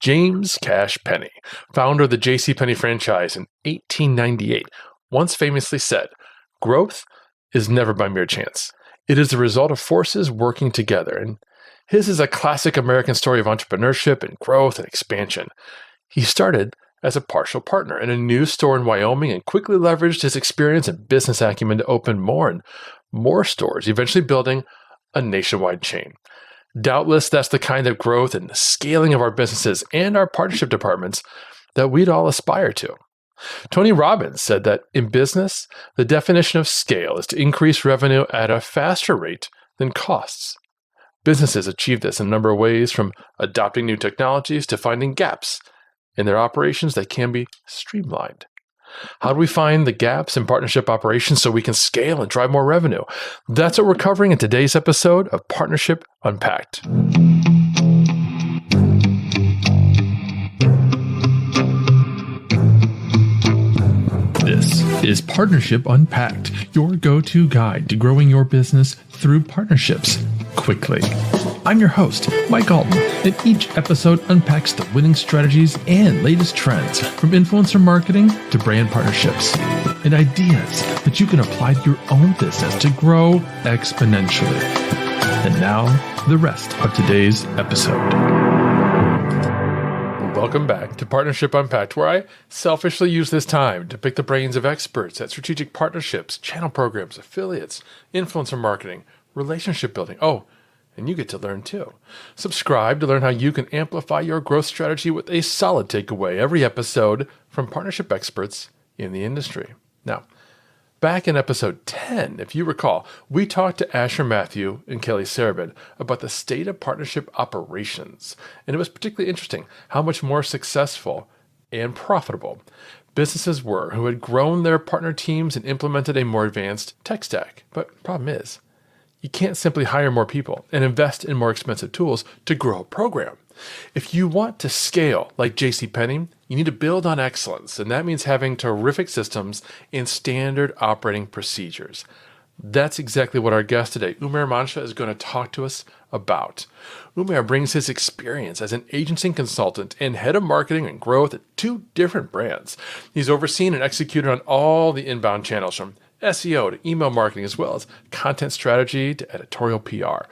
James Cash Penney, founder of the JCPenney franchise in 1898, once famously said, "Growth is never by mere chance. It is the result of forces working together." And his is a classic American story of entrepreneurship and growth and expansion. He started as a partial partner in a new store in Wyoming and quickly leveraged his experience and business acumen to open more and more stores, eventually building a nationwide chain. Doubtless, that's the kind of growth and scaling of our businesses and our partnership departments that we'd all aspire to. Tony Robbins said that in business, the definition of scale is to increase revenue at a faster rate than costs. Businesses achieve this in a number of ways, from adopting new technologies to finding gaps in their operations that can be streamlined. How do we find the gaps in partnership operations so we can scale and drive more revenue? That's what we're covering in today's episode of Partnership Unpacked. This is Partnership Unpacked, your go-to guide to growing your business through partnerships quickly. I'm your host, Mike Alton, and each episode unpacks the winning strategies and latest trends from influencer marketing to brand partnerships and ideas that you can apply to your own business to grow exponentially. And now, the rest of today's episode. Welcome back to Partnership Unpacked, where I selfishly use this time to pick the brains of experts at strategic partnerships, channel programs, affiliates, influencer marketing, relationship building. Oh, and you get to learn too. Subscribe to learn how you can amplify your growth strategy with a solid takeaway every episode from partnership experts in the industry. Now, back in episode 10, if you recall, we talked to Asher Matthew and Kelly Sarabin about the state of partnership operations, and it was particularly interesting how much more successful and profitable businesses were who had grown their partner teams and implemented a more advanced tech stack. But the problem is, you can't simply hire more people and invest in more expensive tools to grow a program. If you want to scale like JCPenney, you need to build on excellence, and that means having terrific systems and standard operating procedures. That's exactly what our guest today, Umair Mansha, is going to talk to us about. Umair brings his experience as an agency consultant and head of marketing and growth at two different brands. He's overseen and executed on all the inbound channels, from SEO to email marketing, as well as content strategy to editorial PR.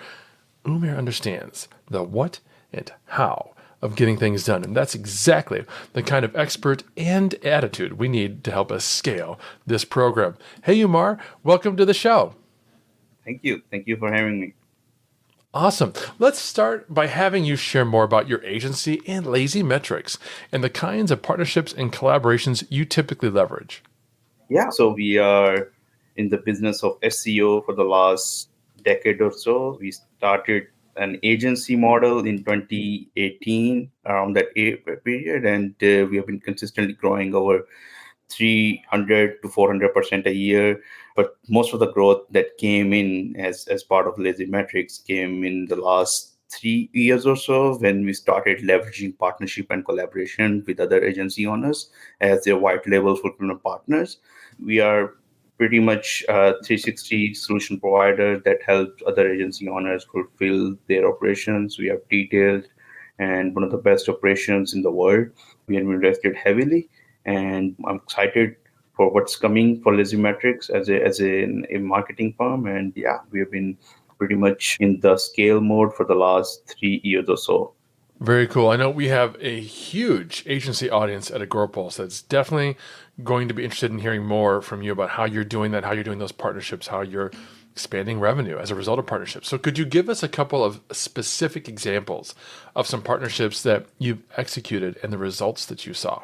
Umair understands the what and how of getting things done, and that's exactly the kind of expert and attitude we need to help us scale this program. Hey, Umair, welcome to the show. Thank you. Thank you for having me. Awesome. Let's start by having you share more about your agency and Lazy Metrics and the kinds of partnerships and collaborations you typically leverage. Yeah, so we are in the business of SEO for the last decade or so. We started an agency model in 2018 around that period, and we have been consistently growing over 300 to 400% a year. But most of the growth that came in as part of Lazy Metrics came in the last 3 years or so, when we started leveraging partnership and collaboration with other agency owners as their white label fulfillment partners. We are pretty much a 360 solution provider that helps other agency owners fulfill their operations. We have detailed and one of the best operations in the world. We have invested heavily, and I'm excited for what's coming for Lazy Metrics as a marketing firm. And yeah, we have been pretty much in the scale mode for the last 3 years or so. Very cool. I know we have a huge agency audience at AgoraPulse that's definitely going to be interested in hearing more from you about how you're doing that, how you're doing those partnerships, how you're expanding revenue as a result of partnerships. So could you give us a couple of specific examples of some partnerships that you've executed and the results that you saw?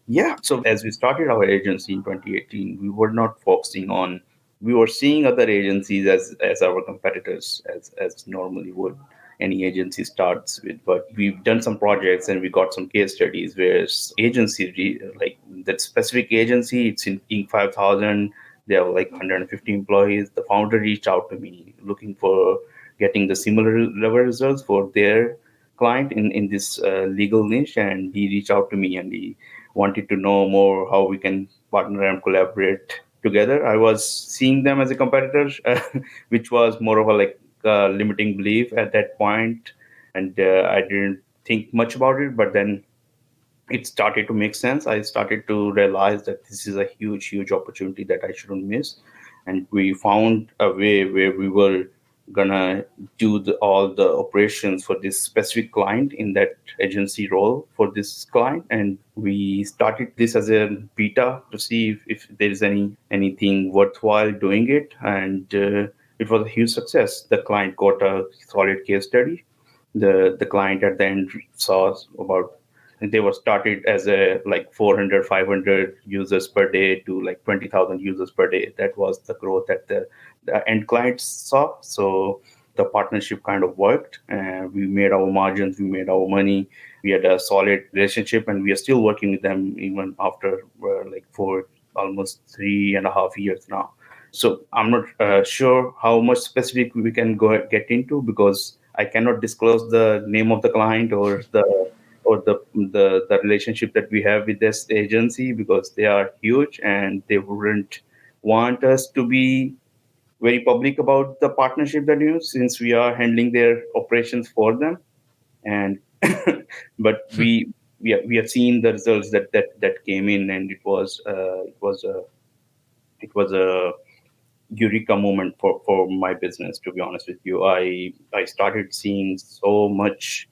Yeah. So as we started our agency in 2018, we were not focusing on, we were seeing other agencies as our competitors, as normally would any agency starts with. But we've done some projects and we got some case studies where agency, like that specific agency, it's in Inc. 5000, they have like 150 employees. The founder reached out to me looking for getting the similar level results for their client in this legal niche. And he reached out to me and he wanted to know more how we can partner and collaborate together. I was seeing them as a competitor, which was more of a limiting belief at that point. And I didn't think much about it, but then it started to make sense. I started to realize that this is a huge, huge opportunity that I shouldn't miss. And we found a way where we were gonna do all the operations for this specific client in that agency role for this client. And we started this as a beta to see if there is anything worthwhile doing it. And it was a huge success. The client got a solid case study. The client at the end saw about, they were started as a like 400 500 users per day to like 20,000 users per day. That was the growth that the end clients saw. So the partnership kind of worked, and we made our margins, we made our money, we had a solid relationship, and we are still working with them even after like for almost 3.5 years now. So I'm not sure how much specific we can get into, because I cannot disclose the name of the client or the relationship that we have with this agency, because they are huge and they wouldn't want us to be very public about the partnership that you, since we are handling their operations for them. And but we have seen the results that came in, and it was a eureka moment for my business. To be honest with you, I started seeing so much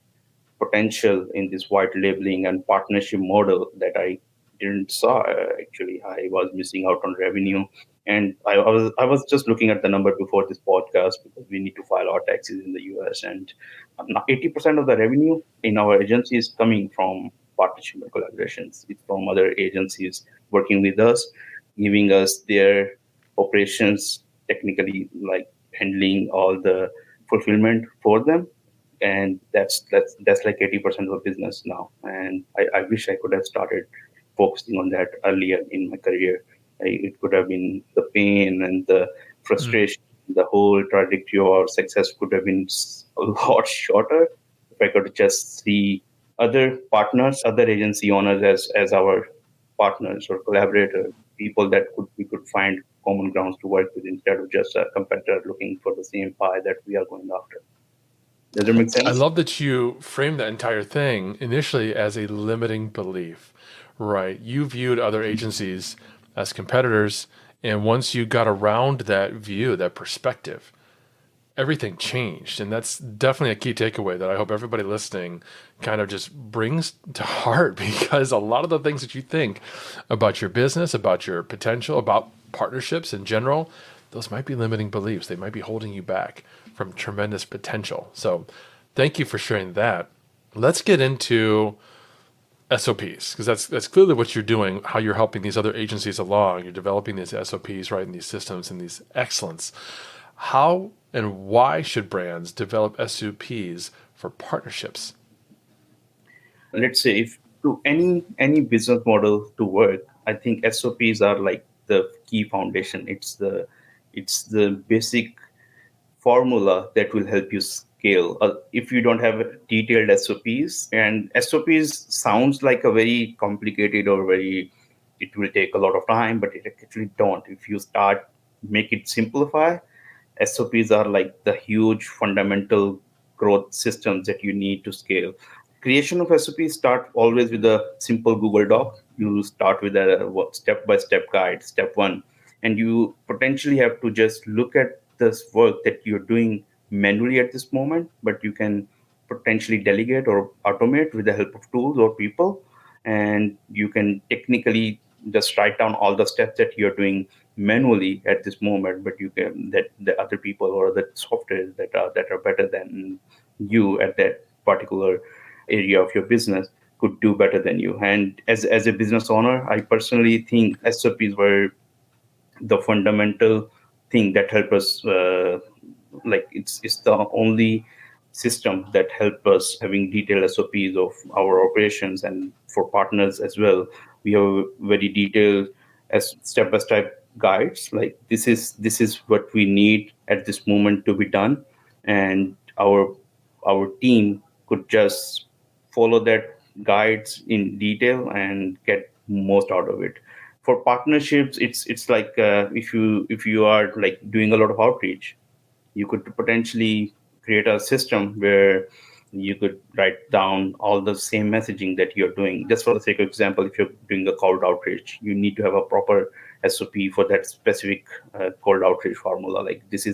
potential in this white labeling and partnership model that I didn't saw. Actually, I was missing out on revenue, and I was just looking at the number before this podcast, because we need to file our taxes in the US, and 80% of the revenue in our agency is coming from partnership and collaborations. It's from other agencies working with us, giving us their operations, technically like handling all the fulfillment for them. And that's like 80% of the business now. And I wish I could have started focusing on that earlier in my career. It could have been the pain and the frustration, the whole trajectory of our success could have been a lot shorter if I could just see other partners, other agency owners as our partners or collaborators, people that we could find common grounds to work with, instead of just a competitor looking for the same pie that we are going after. Does that make I sense? love that you framed that entire thing initially as a limiting belief, right? You viewed other agencies as competitors, and once you got around that view, that perspective, everything changed. And that's definitely a key takeaway that I hope everybody listening kind of just brings to heart, because a lot of the things that you think about your business, about your potential, about partnerships in general, those might be limiting beliefs. They might be holding you back from tremendous potential. So thank you for sharing that. Let's get into SOPs, because that's clearly what you're doing, how you're helping these other agencies along. You're developing these SOPs, right, and these systems and these excellence. How and why should brands develop SOPs for partnerships? Let's say, if to any business model to work, I think SOPs are like the key foundation. It's the basic formula that will help you scale. If you don't have detailed SOPs, and SOPs sounds like a very complicated or very, it will take a lot of time, but it actually don't. If you start make it simplify, SOPs are like the huge fundamental growth systems that you need to scale. Creation of SOPs start always with a simple Google Doc. You start with a step-by-step guide, step one, and you potentially have to just look at this work that you're doing manually at this moment, but you can potentially delegate or automate with the help of tools or people, and you can technically just write down all the steps that you're doing manually at this moment, but you can, that the other people or the software that are better than you at that particular area of your business could do better than you. And as a business owner, I personally think SOPs were the fundamental thing that help us, like it's the only system that help us having detailed SOPs of our operations. And for partners as well, we have very detailed as step-by-step guides, like this is what we need at this moment to be done, and our team could just follow that guides in detail and get most out of it. For partnerships, it's like, if you are like doing a lot of outreach, you could potentially create a system where You could write down all the same messaging that you're doing. Just for the sake of example, if you're doing a cold outreach, you need to have a proper SOP for that specific cold outreach formula. Like this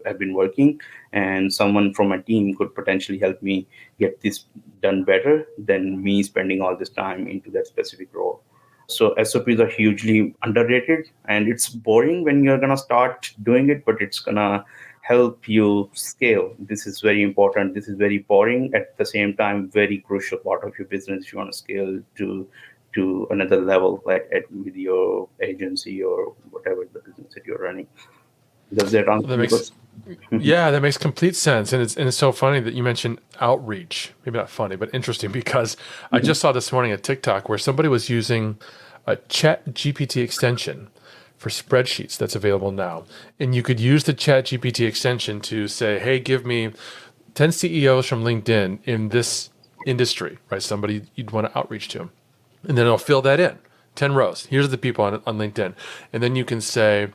I've been working, and someone from my team could potentially help me get this done better than me spending all this time into that specific role. So SOPs are hugely underrated, and it's boring when you're gonna start doing it, but it's gonna help you scale. This is very important. This is very boring, at the same time very crucial part of your business if you want to scale to another level, like with your agency or whatever the business that you're running. Does that answer That your makes question? Yeah, that makes complete sense, and it's so funny that you mentioned outreach. Maybe not funny, but interesting because I just saw this morning a TikTok where somebody was using a Chat GPT extension for spreadsheets that's available now, and you could use the Chat GPT extension to say, "Hey, give me 10 CEOs from LinkedIn in this industry," right? Somebody you'd want to outreach to, and then it'll fill that in. 10 rows. Here's the people on LinkedIn, and then you can say,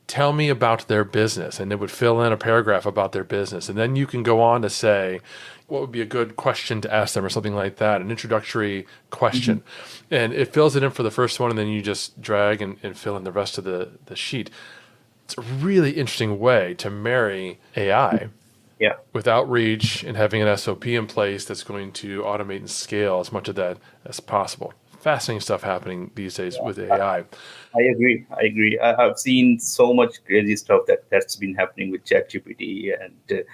tell me about their business, and it would fill in a paragraph about their business, and then you can go on to say what would be a good question to ask them or something like that, an introductory question. And it fills it in for the first one, and then you just drag and fill in the rest of the sheet. It's a really interesting way to marry AI Yeah. with outreach and having an SOP in place that's going to automate and scale as much of that as possible. Fascinating stuff happening these days with AI. I agree. I've seen so much crazy stuff that's been happening with ChatGPT, and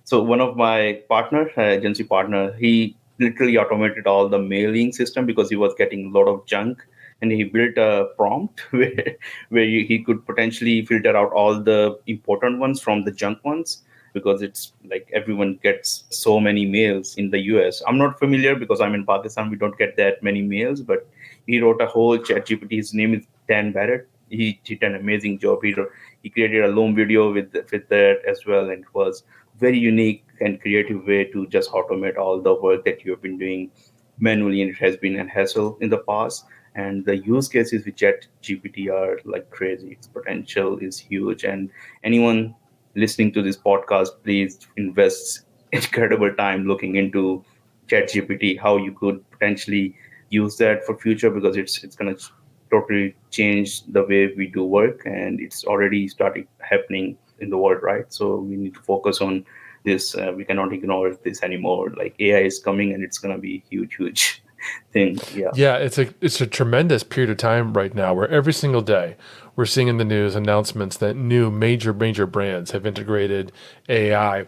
so one of my partner, agency partner, he literally automated all the mailing system because he was getting a lot of junk, and he built a prompt where he could potentially filter out all the important ones from the junk ones, because it's like everyone gets so many mails in the US. I'm not familiar because I'm in Pakistan. We don't get that many mails, but he wrote a whole chat GPT. His name is Dan Barrett. He did an amazing job. He created a long video with that as well, and it was very unique and creative way to just automate all the work that you've been doing manually, and it has been a hassle in the past. And the use cases with chat GPT are like crazy. Its potential is huge, and anyone listening to this podcast, please invest incredible time looking into ChatGPT, how you could potentially use that for future, because it's going to totally change the way we do work, and it's already started happening in the world, right? So we need to focus on this. We cannot ignore this anymore. Like AI is coming, and it's going to be huge thing. Yeah. Yeah, it's a tremendous period of time right now where every single day we're seeing in the news announcements that new major brands have integrated AI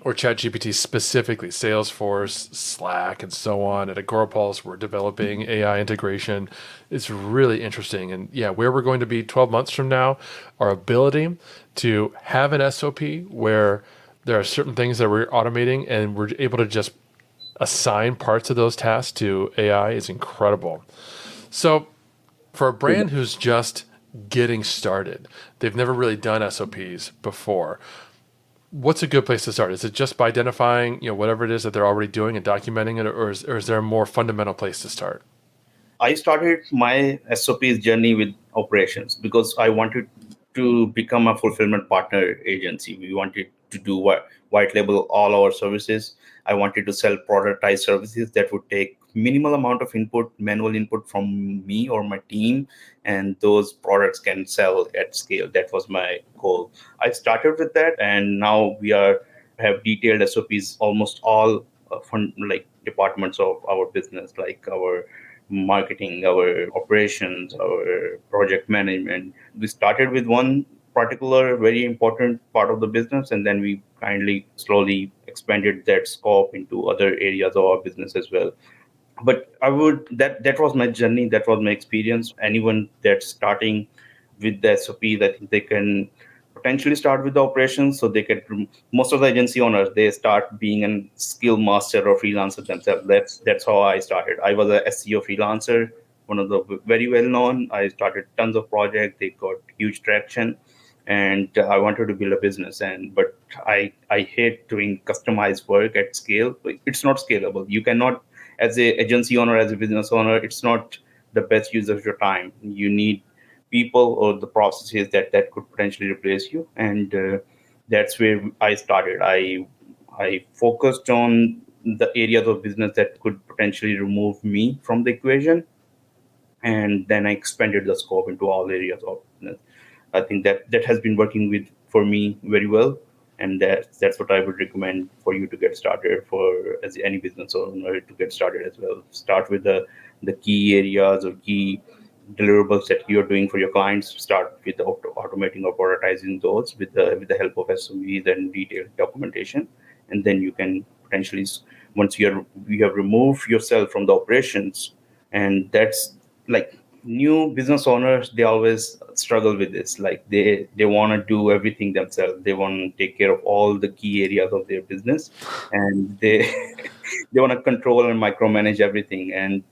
or ChatGPT specifically, Salesforce, Slack, and so on. At Agorapulse, we're developing AI integration. It's really interesting. And yeah, where we're going to be 12 months from now, our ability to have an SOP where there are certain things that we're automating and we're able to just assign parts of those tasks to AI is incredible. So for a brand who's just getting started, they've never really done SOPs before, what's a good place to start? Is it just by identifying, whatever it is that they're already doing and documenting it, or is there a more fundamental place to start? I started my SOPs journey with operations because I wanted to become a fulfillment partner agency. We wanted to do white label all our services. I wanted to sell productized services that would take minimal amount of manual input from me or my team, and those products can sell at scale. That was my goal. I started with that, and now we have detailed SOPs almost all like departments of our business, like our marketing, our operations, our project management. We started with one particular very important part of the business, and then we kindly slowly expanded that scope into other areas of our business as well. But that was my journey, that was my experience. Anyone that's starting with the SOP, that they can potentially start with the operations, so they can. Most of the agency owners, they start being a skill master or freelancer themselves. That's how I started. I was a SEO freelancer, one of the very well known. I started tons of projects. They got huge traction, and I wanted to build a business. But I hate doing customized work at scale. It's not scalable. You cannot, as a agency owner, as a business owner, it's not the best use of your time. You need people or the processes that could potentially replace you, and that's where I started. I focused on the areas of business that could potentially remove me from the equation, and then I expanded the scope into all areas of business. I think that has been working with for me very well, and that's what I would recommend for you to get started, for as any business owner to get started as well. Start with the key areas or key deliverables that you're doing for your clients. Start with automating or prioritizing those with the help of SOPs and detailed documentation, and then you can potentially, once you have removed yourself from the operations. And that's like, new business owners, they always struggle with this. Like, they want to do everything themselves. They want to take care of all the key areas of their business, and they they want to control and micromanage everything. And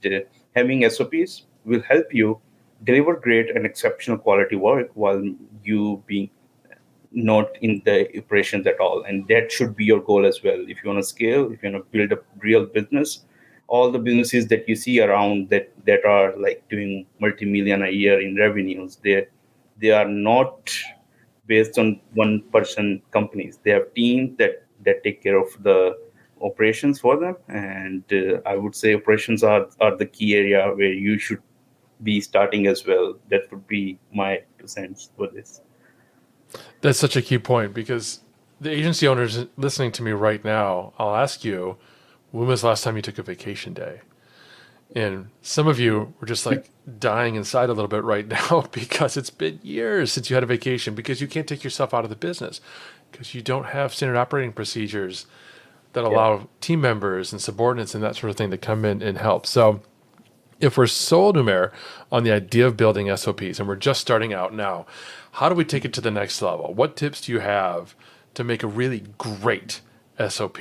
having SOPs will help you deliver great and exceptional quality work while you being not in the operations at all. And that should be your goal as well. If you want to scale, if you want to build a real business, all the businesses that you see around that are like doing multi-million a year in revenues, they are not based on one person companies. They have teams that take care of the operations for them. And I would say operations are the key area where you should be starting as well. That would be my 2 cents for this. That's such a key point, because the agency owners listening to me right now, I'll ask you, when was the last time you took a vacation day? And some of you were just like dying inside a little bit right now because it's been years since you had a vacation, because you can't take yourself out of the business, because you don't have standard operating procedures that allow team members and subordinates and that sort of thing to come in and help. So if we're sold, Umair, on the idea of building SOPs and we're just starting out now, how do we take it to the next level? What tips do you have to make a really great SOP?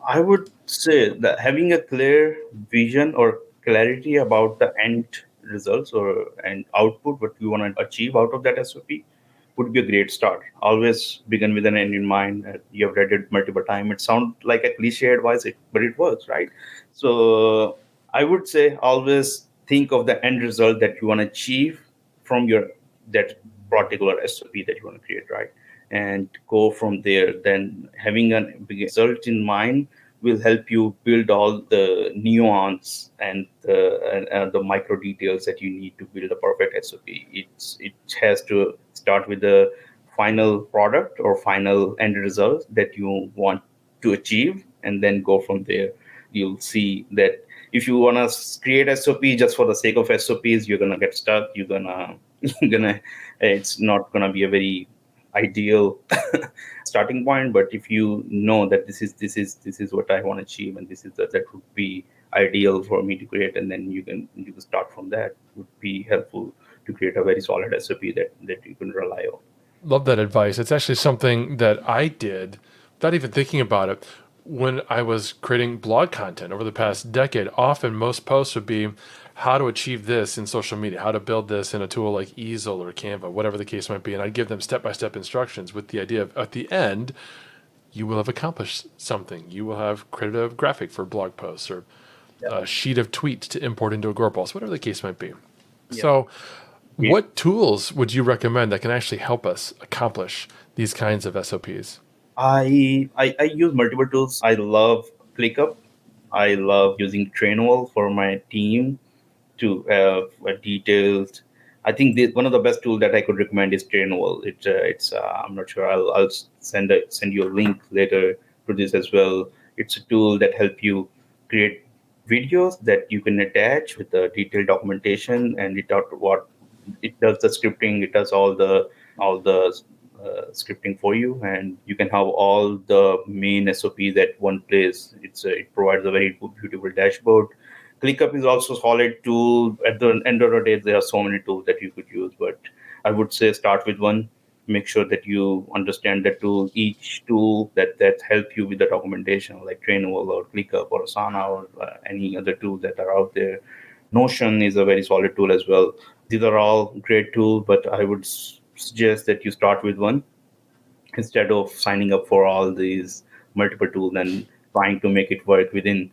I would say that having a clear vision or clarity about the end results or and output, what you want to achieve out of that SOP, would be a great start. Always begin with an end in mind. You have read it multiple times. It sounds like a cliche advice, but it works, right? So I would say always think of the end result that you want to achieve from your that particular SOP that you want to create, right? And go from there. Then having a big result in mind will help you build all the nuance and the micro details that you need to build a perfect SOP. It has to start with the final product or final end result that you want to achieve, and then go from there. You'll see that if you want to create SOP just for the sake of SOPs, you're gonna get stuck. You're gonna it's not gonna be a very ideal starting point. But if you know that this is what I want to achieve, and that would be ideal for me to create, and then you can start from that, would be helpful to create a very solid SOP that you can rely on. Love that advice. It's actually something that I did without even thinking about it. When I was creating blog content over the past decade, often most posts would be how to achieve this in social media, how to build this in a tool like Easel or Canva, whatever the case might be. And I'd give them step-by-step instructions with the idea of, at the end, you will have accomplished something. You will have created a graphic for blog posts or a sheet of tweets to import into a Agorapulse, whatever the case might be. Yeah. So what tools would you recommend that can actually help us accomplish these kinds of SOPs? I use multiple tools. I love ClickUp. I love using Trainwell for my team to have a detailed. I think one of the best tools that I could recommend is Trainwell. It's I'm not sure. I'll send you a link later to this as well. It's a tool that helps you create videos that you can attach with the detailed documentation, and it does the scripting. It does all the scripting for you, and you can have all the main SOPs at one place. It provides a very beautiful dashboard. ClickUp is also a solid tool. At the end of the day, there are so many tools that you could use, but I would say start with one. Make sure that you understand the tool, each tool that help you with the documentation, like Trainwell or ClickUp or Asana or any other tool that are out there. Notion is a very solid tool as well. These are all great tools, but I would suggest that you start with one instead of signing up for all these multiple tools and trying to make it work within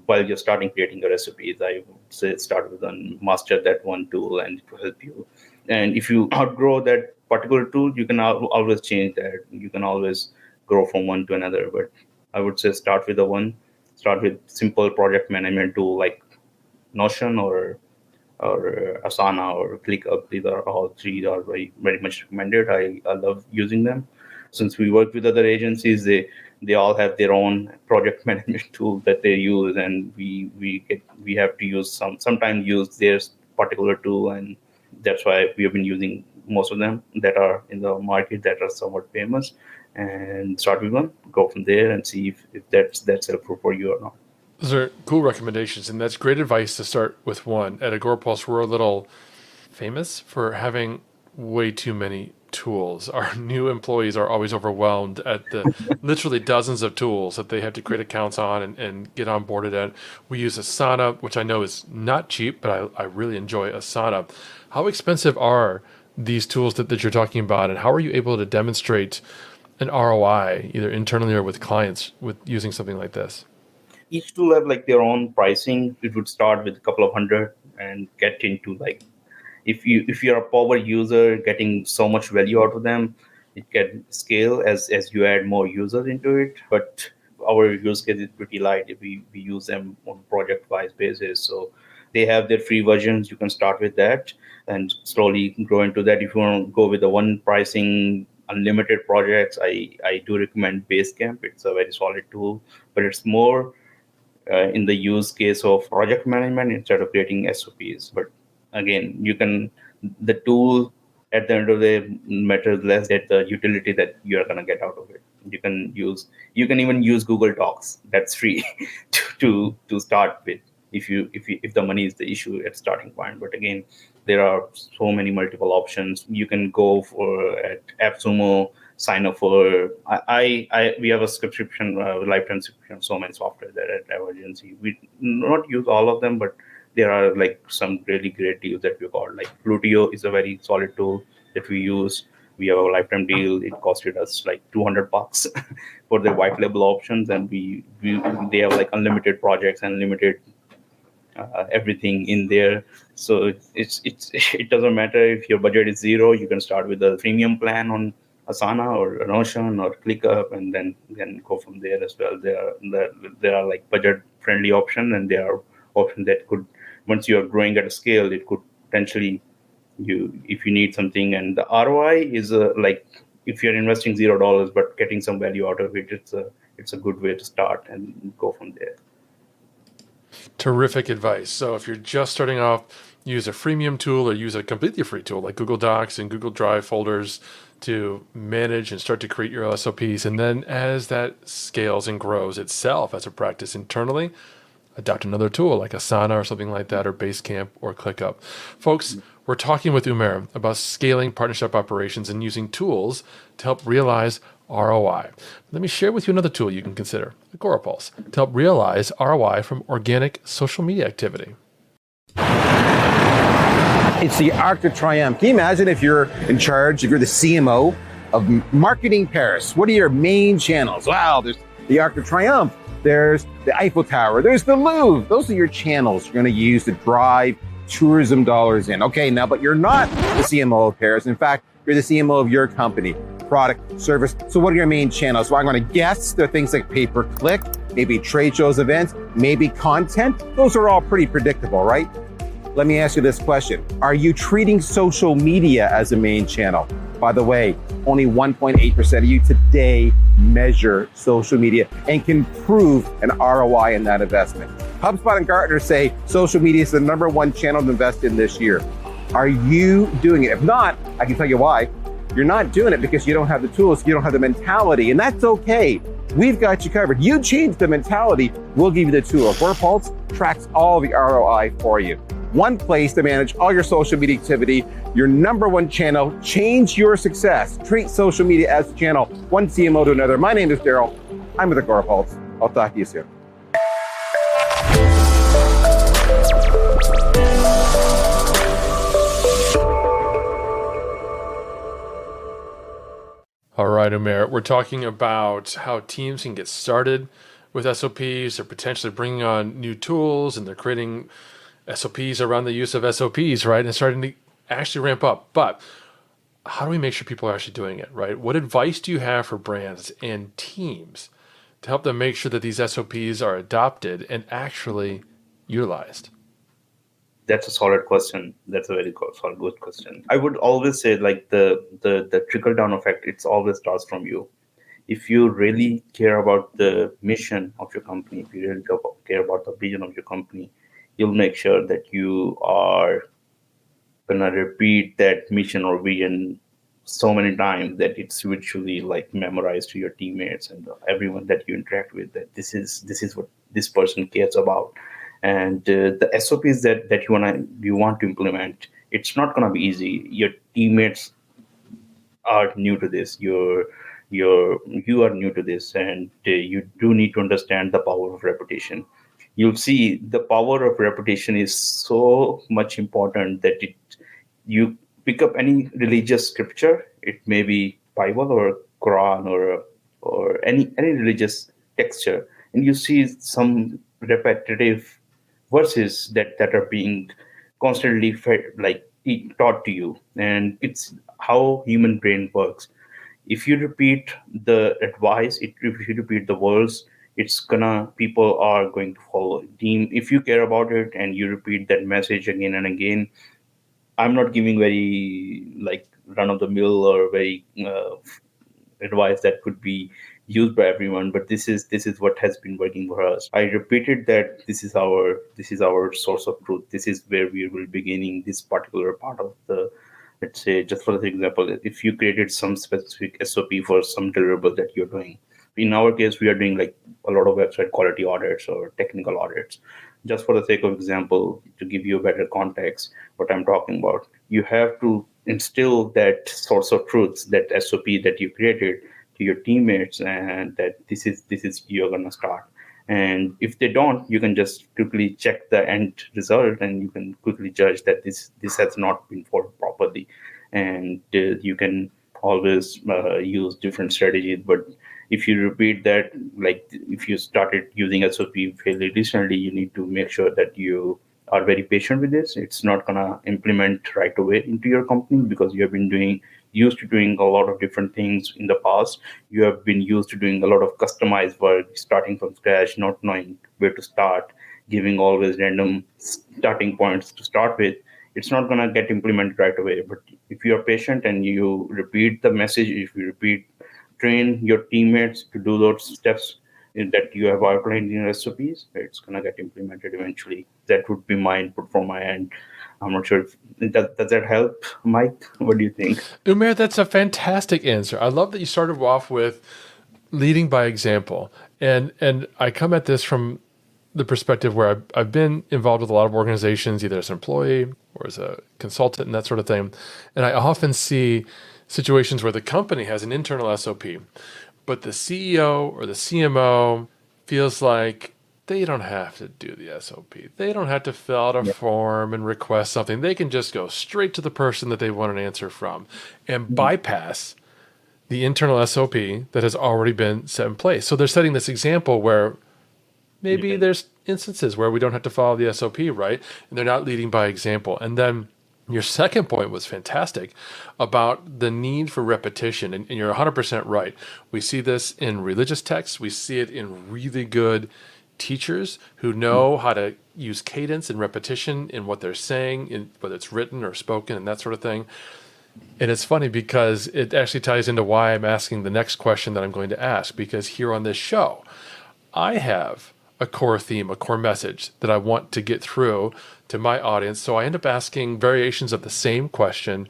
while you're starting creating your recipes. I would say start with one, master that one tool, and it will help you. And if you outgrow that particular tool, you can always change that. You can always grow from one to another. But I would say start with simple project management tool like Notion or Asana or ClickUp. These are all three are very, very much recommended. I love using them. Since we work with other agencies, they all have their own project management tool that they use, and we have to use sometimes use their particular tool, and that's why we have been using most of them that are in the market that are somewhat famous. And start with one, go from there, and see if that's helpful for you or not. Those are cool recommendations, and that's great advice to start with one. At Agorapulse, we're a little famous for having way too many tools. Our new employees are always overwhelmed at the literally dozens of tools that they have to create accounts on and get onboarded at. We use Asana, which I know is not cheap, but I really enjoy Asana. How expensive are these tools that you're talking about, and how are you able to demonstrate an ROI, either internally or with clients, with using something like this? Each tool have like their own pricing. It would start with a couple of hundred and get into like, if you're a power user, getting so much value out of them, it can scale as you add more users into it. But our use case is pretty light. We use them on project wise basis. So they have their free versions. You can start with that and slowly grow into that. If you want to go with the one pricing unlimited projects, I do recommend Basecamp. It's a very solid tool, but it's more in the use case of project management instead of creating SOPs. But again, the tool at the end of the day matters less than the utility that you're going to get out of it. You can even use Google Docs. That's free to start with if the money is the issue at starting point. But again, there are so many multiple options. You can go for at AppSumo, sign up for we have a subscription, lifetime subscription, so many software that at our agency. We not use all of them, but there are like some really great deals that we got. Like Flutio is a very solid tool that we use. We have a lifetime deal. It costed us like $200 for the white label options, and they have like unlimited projects and limited everything in there. So it doesn't matter if your budget is zero. You can start with a premium plan on Asana or Notion or ClickUp, and then go from there as well. There are like budget friendly options, and there are options that could, once you are growing at a scale, it could potentially if you need something. And the ROI is like if you're investing $0 but getting some value out of it, it's a good way to start and go from there. Terrific advice. So if you're just starting off, use a freemium tool or use a completely free tool like Google Docs and Google Drive folders to manage and start to create your SOPs. And then as that scales and grows itself as a practice internally, adopt another tool like Asana or something like that, or Basecamp or ClickUp. Folks, we're talking with Umair about scaling partnership operations and using tools to help realize ROI. Let me share with you another tool you can consider, Agorapulse, to help realize ROI from organic social media activity. It's the Arc de Triomphe. Can you imagine if you're in charge, if you're the CMO of Marketing Paris? What are your main channels? Wow, there's the Arc de Triomphe. There's the Eiffel Tower. There's the Louvre. Those are your channels you're going to use to drive tourism dollars in. Okay, now, but you're not the CMO of Paris. In fact, you're the CMO of your company, product, service. So what are your main channels? So I'm going to guess there are things like pay-per-click, maybe trade shows, events, maybe content. Those are all pretty predictable, right? Let me ask you this question. Are you treating social media as a main channel? By the way, only 1.8% of you today measure social media and can prove an ROI in that investment. HubSpot and Gartner say social media is the #1 channel to invest in this year. Are you doing it? If not, I can tell you why. You're not doing it because you don't have the tools, you don't have the mentality, and that's okay. We've got you covered. You change the mentality, we'll give you the tool. Agorapulse tracks all the ROI for you. One place to manage all your social media activity, your #1 channel. Change your success. Treat social media as a channel, one CMO to another. My name is Daryl. I'm with Agorapulse. I'll talk to you soon. All right, Umair, we're talking about how teams can get started with SOPs. They're potentially bringing on new tools, and they're creating SOPs around the use of SOPs, right? And starting to actually ramp up. But how do we make sure people are actually doing it, right? What advice do you have for brands and teams to help them make sure that these SOPs are adopted and actually utilized? That's a solid question. That's a very good question. I would always say like the trickle down effect, it's always starts from you. If you really care about the mission of your company, if you really care about the vision of your company, you'll make sure that you are gonna repeat that mission or vision so many times that it's virtually like memorized to your teammates and everyone that you interact with, that this is what this person cares about. And the SOPs that you want to implement, it's not gonna be easy. Your teammates are new to this. You are new to this, and you do need to understand the power of repetition. You'll see the power of repetition is so much important that you pick up any religious scripture. It may be Bible or Quran or any religious texture, and you see some repetitive verses that are being constantly taught to you. And it's how human brain works. If you repeat the advice, if you repeat the words, it's gonna people are going to follow. Team, if you care about it and you repeat that message again and again, I'm not giving very like run of the mill or very advice that could be used by everyone, but this is what has been working for us. I repeated that this is our source of truth. This is where we will be beginning this particular part of the, let's say, just for the example, if you created some specific SOP for some deliverable that you're doing. In our case, we are doing like a lot of website quality audits or technical audits. Just for the sake of example, to give you a better context, what I'm talking about, you have to instill that source of truths, that SOP that you created to your teammates, and that this is you're gonna start. And if they don't, you can just quickly check the end result, and you can quickly judge that this has not been followed properly. And you can always use different strategies. But if you repeat that, like if you started using SOP fairly recently, you need to make sure that you are very patient with this. It's not gonna implement right away into your company because you have been used to doing a lot of different things in the past. You have been used to doing a lot of customized work, starting from scratch, not knowing where to start, giving always random starting points to start with. It's not going to get implemented right away. But if you are patient and you repeat the message, if you train your teammates to do those steps that you have outlined in your SOPs, it's going to get implemented eventually. That would be my input from my end. I'm not sure if does that help, Mike? What do you think? Umair, that's a fantastic answer. I love that you started off with leading by example. And I come at this from the perspective where I've been involved with a lot of organizations, either as an employee or as a consultant and that sort of thing. And I often see situations where the company has an internal SOP, but the CEO or the CMO feels like they don't have to do the SOP. They don't have to fill out a form and request something. They can just go straight to the person that they want an answer from and bypass the internal SOP that has already been set in place. So they're setting this example where maybe there's instances where we don't have to follow the SOP, right? And they're not leading by example. And then your second point was fantastic about the need for repetition. And you're 100% right. We see this in religious texts. We see it in really good teachers who know how to use cadence and repetition in what they're saying, whether it's written or spoken and that sort of thing. And it's funny because it actually ties into why I'm asking the next question that I'm going to ask, because here on this show, I have a core theme, a core message that I want to get through to my audience. So I end up asking variations of the same question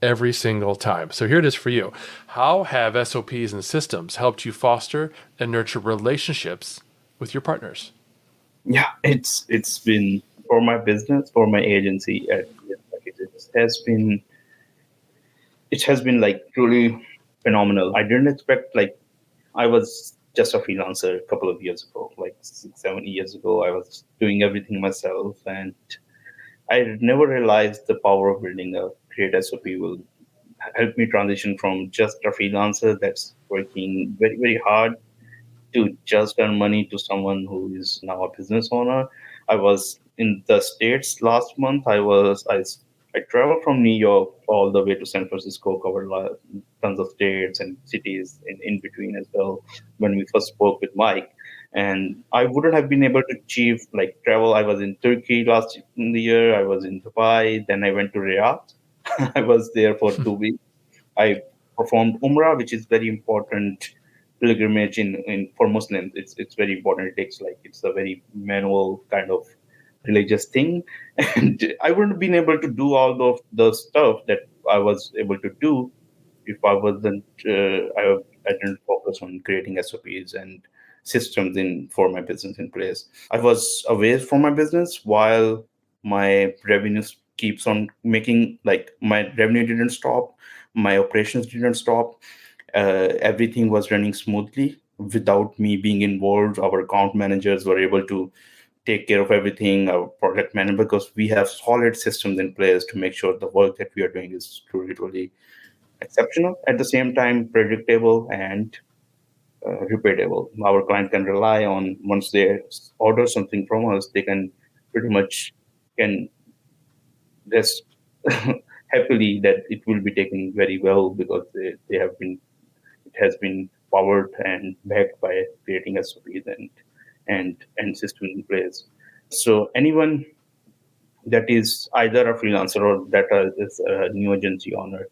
every single time. So here it is for you. How have SOPs and systems helped you foster and nurture relationships with your partners? Yeah, it's been for my business, for my agency. It has been like truly phenomenal. I didn't expect, like, I was just a freelancer a couple of years ago, like 6-7 years ago. I was doing everything myself, and I never realized the power of building a great SOP will help me transition from just a freelancer that's working very, very hard to just earn money to someone who is now a business owner. I was in the States last month. I I traveled from New York all the way to San Francisco, covered tons of states and cities in between as well when we first spoke with Mike. And I wouldn't have been able to achieve like travel. I was in Turkey last year. I was in Dubai. Then I went to Riyadh. I was there for 2 weeks. I performed Umrah, which is very important pilgrimage in for Muslims. It's very important. It's a very manual kind of religious thing, and I wouldn't have been able to do all of the stuff that I was able to do if I wasn't. I didn't focus on creating SOPs and systems for my business in place. I was away from my business while my revenues keeps on making, like, my revenue didn't stop, my operations didn't stop. Everything was running smoothly without me being involved. Our account managers were able to take care of everything, our project manager, because we have solid systems in place to make sure the work that we are doing is truly exceptional. At the same time, predictable and repeatable. Our client can rely on, once they order something from us, they can pretty much can rest happily that it will be taken very well, because they have been, it has been powered and backed by creating SOPs and systems in place. So anyone that is either a freelancer or that is a new agency owner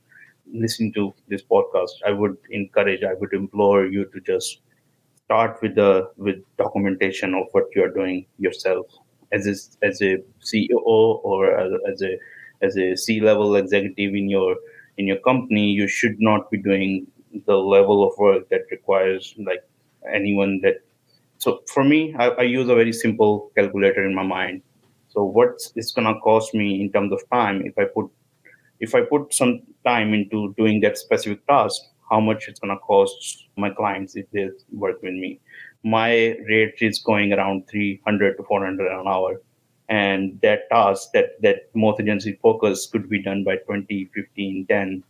listening to this podcast, I would implore you to just start with documentation of what you are doing yourself as a CEO or as a C-level executive in your company. You should not be doing the level of work that requires like anyone that. So for me, I use a very simple calculator in my mind. So what it's gonna cost me in terms of time if I put some time into doing that specific task, how much it's gonna cost my clients if they work with me. My rate is going around 300 to 400 an hour. And that task that most agency focus could be done by 20, 15, 10,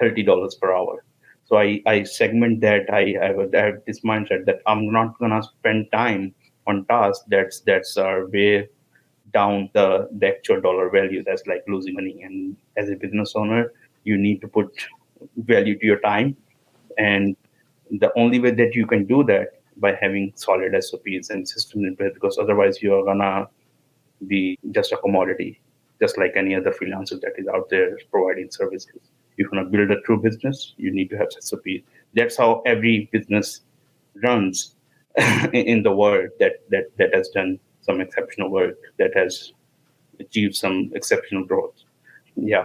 $30 per hour. So I segment that. I have this mindset that I'm not gonna spend time on tasks that's are way down the actual dollar value. That's like losing money. And as a business owner, you need to put value to your time. And the only way that you can do that by having solid SOPs and systems in place, because otherwise you are gonna be just a commodity, just like any other freelancer that is out there providing services. If you want to build a true business, you need to have SOPs. That's how every business runs in the world that has done some exceptional work, that has achieved some exceptional growth. Yeah.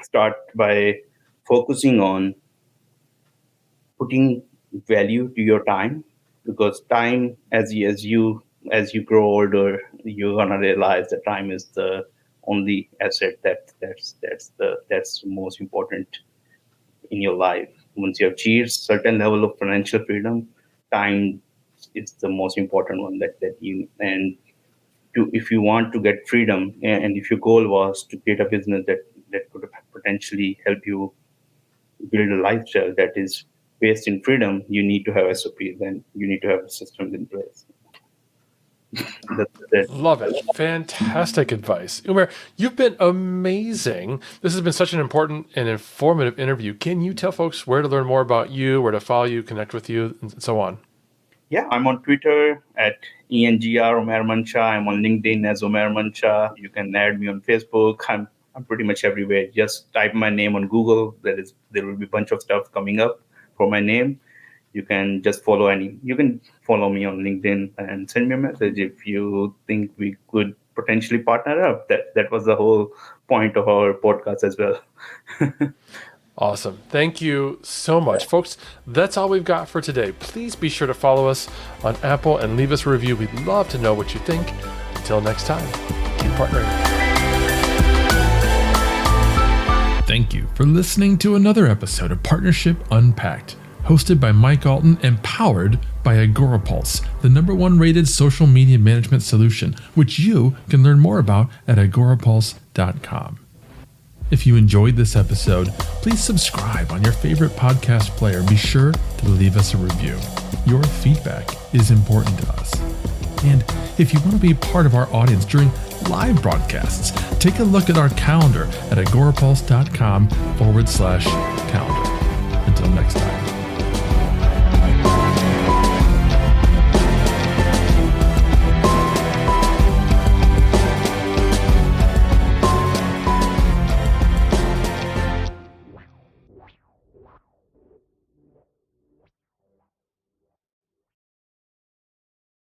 Start by focusing on putting value to your time, because time, as you grow older, you're gonna realize that time is the only asset that's most important in your life. Once you achieve certain level of financial freedom, time is the most important one that you, and if you want to get freedom, and if your goal was to create a business that could potentially help you build a lifestyle that is based in freedom, you need to have SOPs and you need to have systems in place. Love it. Fantastic advice. Umair, you've been amazing. This has been such an important and informative interview. Can you tell folks where to learn more about you, where to follow you, connect with you, and so on? Yeah, I'm on Twitter at ENGR Umair Mansha. I'm on LinkedIn as Umair Mansha. You can add me on Facebook. I'm pretty much everywhere. Just type my name on Google. There will be a bunch of stuff coming up for my name. You can just you can follow me on LinkedIn and send me a message if you think we could potentially partner up. That was the whole point of our podcast as well. Awesome. Thank you so much. Folks, that's all we've got for today. Please be sure to follow us on Apple and leave us a review. We'd love to know what you think. Until next time, keep partnering. Thank you for listening to another episode of Partnership Unpacked, hosted by Mike Alton and powered by AgoraPulse, the #1 rated social media management solution, which you can learn more about at agorapulse.com. If you enjoyed this episode, please subscribe on your favorite podcast player. Be sure to leave us a review. Your feedback is important to us. And if you want to be part of our audience during live broadcasts, take a look at our calendar at agorapulse.com/calendar. Until next time.